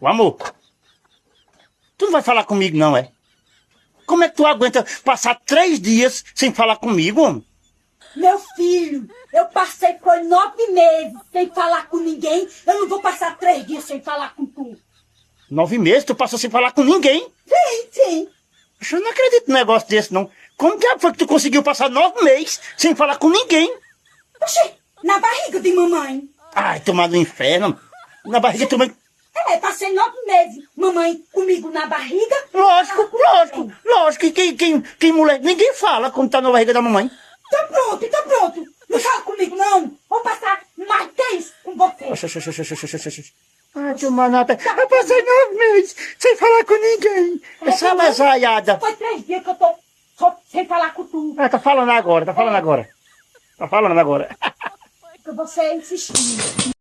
Ô, amor, tu não vai falar comigo não, é? Como é que tu aguenta passar 3 dias sem falar comigo, homem? Meu filho, eu passei foi 9 meses sem falar com ninguém. Eu não vou passar 3 dias sem falar com tu. 9 meses tu passou sem falar com ninguém? Sim. Eu não acredito num negócio desse, não. Como que foi que tu conseguiu passar 9 meses sem falar com ninguém? Oxê, na barriga de mamãe. Ai, tomar no inferno. Na barriga de tua mãe. Passei 9 meses. Mamãe comigo na barriga. Lógico. E quem mulher... Ninguém fala quando tá na barriga da mamãe. Tá pronto. Não fala comigo, não. Vou passar mais 10 com você. Ai, que manata. Eu passei 9 meses sem falar com ninguém. Essa lesaiada. Foi 3 dias que eu tô só sem falar com tu. Ah, tá falando agora. Que você insistiu.